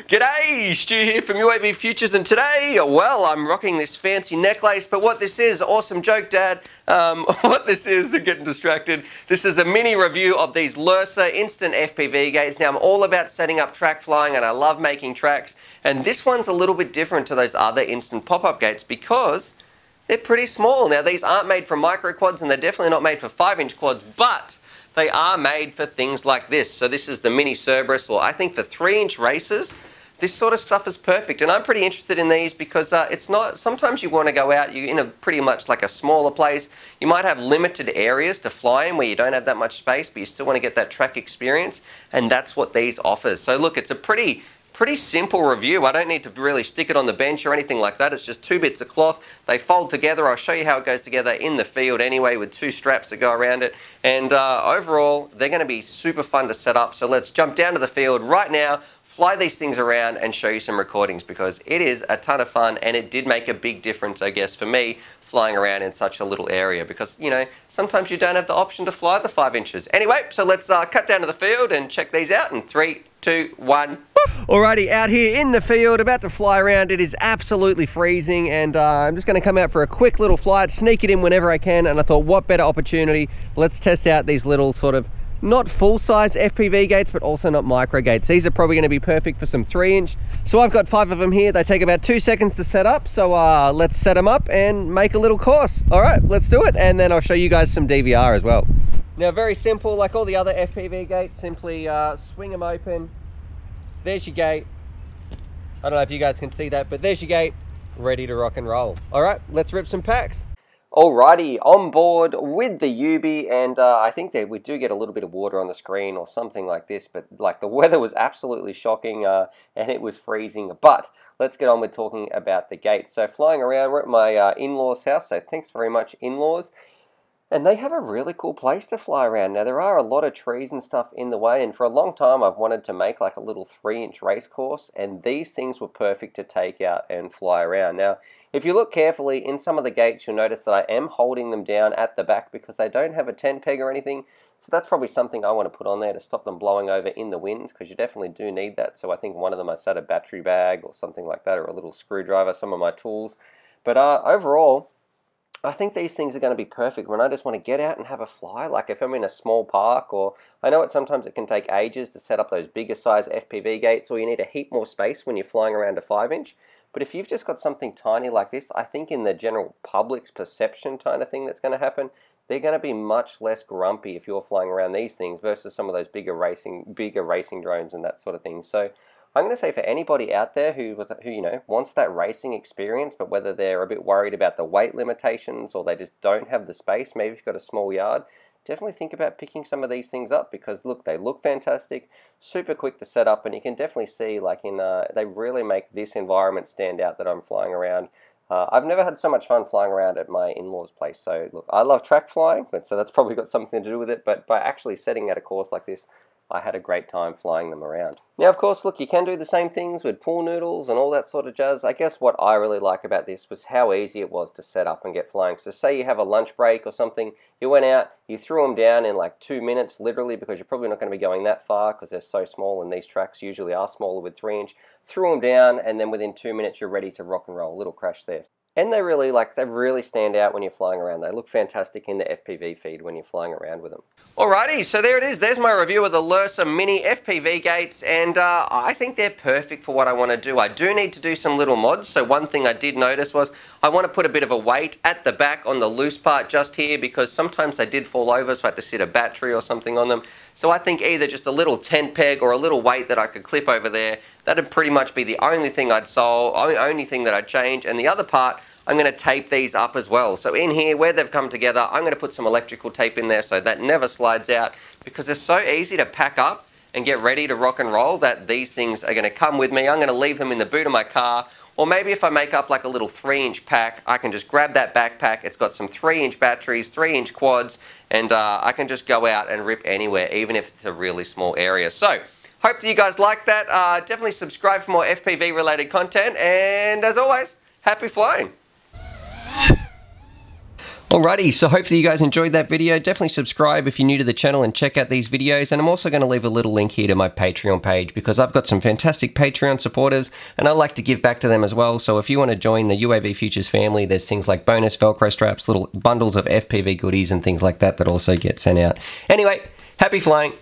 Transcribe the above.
G'day, Stu here from UAVfutures, and today, well, I'm rocking this fancy necklace, but what this is, awesome joke, Dad, what this is, I'm getting distracted, this is a mini review of these Lursa instant FPV gates. Now, I'm all about setting up track flying, and I love making tracks, and this one's a little bit different to those other instant pop-up gates because they're pretty small. Now, these aren't made for micro quads, and they're definitely not made for 5-inch quads, but they are made for things like this. So this is the mini Cerberus, or I think for 3-inch races, this sort of stuff is perfect. And I'm pretty interested in these because it's not, sometimes you want to go out, you're in a pretty much like a smaller place. You might have limited areas to fly in where you don't have that much space, but you still want to get that track experience. And that's what these offers. So look, it's a pretty simple review. I don't need to really stick it on the bench or anything like that. It's just 2 bits of cloth. They fold together. I'll show you how it goes together in the field anyway with 2 straps that go around it. And overall, they're going to be super fun to set up. So let's jump down to the field right now, fly these things around and show you some recordings because it is a ton of fun and it did make a big difference, I guess, for me flying around in such a little area because, you know, sometimes you don't have the option to fly the 5 inches. Anyway, so let's cut down to the field and check these out in 3, 2, 1. Alrighty, out here in the field, about to fly around. It is absolutely freezing and I'm just going to come out for a quick little flight, sneak it in whenever I can, and I thought what better opportunity, let's test out these little sort of not full-size FPV gates but also not micro gates. These are probably going to be perfect for some 3-inch. So I've got 5 of them here. They take about 2 seconds to set up, so let's set them up and make a little course. Alright, let's do it, and then I'll show you guys some DVR as well. Now, very simple, like all the other FPV gates, simply swing them open. There's your gate. I don't know if you guys can see that, but there's your gate, ready to rock and roll. All right, let's rip some packs. Alrighty, on board with the Ubi, and I think that we do get a little bit of water on the screen or something like this, but like the weather was absolutely shocking and it was freezing. But let's get on with talking about the gate. So flying around, we're at my in-laws house, so thanks very much, in-laws. And they have a really cool place to fly around. Now, there are a lot of trees and stuff in the way, and for a long time I've wanted to make like a little 3-inch race course, and these things were perfect to take out and fly around. Now, if you look carefully in some of the gates, you'll notice that I am holding them down at the back because they don't have a tent peg or anything. So that's probably something I want to put on there to stop them blowing over in the wind, because you definitely do need that. So I think one of them I set a battery bag or something like that, or a little screwdriver, some of my tools. But overall, I think these things are going to be perfect when I just want to get out and have a fly. Like if I'm in a small park, or I know sometimes it can take ages to set up those bigger size FPV gates, or you need a heap more space when you're flying around a 5-inch. But if you've just got something tiny like this, I think in the general public's perception kind of thing that's going to happen, they're going to be much less grumpy if you're flying around these things versus some of those bigger racing drones and that sort of thing. So I'm going to say for anybody out there who you know wants that racing experience, but whether they're a bit worried about the weight limitations or they just don't have the space, maybe if you've got a small yard, definitely think about picking some of these things up because look, they look fantastic, super quick to set up, and you can definitely see like they really make this environment stand out that I'm flying around. I've never had so much fun flying around at my in-laws' place. So look, I love track flying, so that's probably got something to do with it, but by actually setting out a course like this, I had a great time flying them around. Now, of course, look, you can do the same things with pool noodles and all that sort of jazz. I guess what I really like about this was how easy it was to set up and get flying. So say you have a lunch break or something, you went out, you threw them down in like 2 minutes, literally, because you're probably not going to be going that far because they're so small, and these tracks usually are smaller with 3-inch. Threw them down, and then within 2 minutes, you're ready to rock and roll. A little crash there. And they really stand out when you're flying around. They look fantastic in the FPV feed when you're flying around with them. Alrighty, so there it is. There's my review of the Lursa Mini FPV gates, and I think they're perfect for what I want to do. I do need to do some little mods. So one thing I did notice was I want to put a bit of a weight at the back on the loose part just here because sometimes they did fall over, so I had to sit a battery or something on them. So I think either just a little tent peg or a little weight that I could clip over there, that'd pretty much be the only thing I'd solve, only thing that I'd change. And the other part, I'm going to tape these up as well. So in here, where they've come together, I'm going to put some electrical tape in there so that never slides out because they're so easy to pack up and get ready to rock and roll that these things are going to come with me. I'm going to leave them in the boot of my car. Or maybe if I make up like a little 3-inch pack, I can just grab that backpack. It's got some 3-inch batteries, 3-inch quads, and I can just go out and rip anywhere, even if it's a really small area. So, hope that you guys like that. Definitely subscribe for more FPV related content, and as always, happy flying. Alrighty, so hopefully you guys enjoyed that video. Definitely subscribe if you're new to the channel and check out these videos. And I'm also going to leave a little link here to my Patreon page because I've got some fantastic Patreon supporters and I like to give back to them as well. So if you want to join the UAVfutures family, there's things like bonus Velcro straps, little bundles of FPV goodies and things like that that also get sent out. Anyway, happy flying.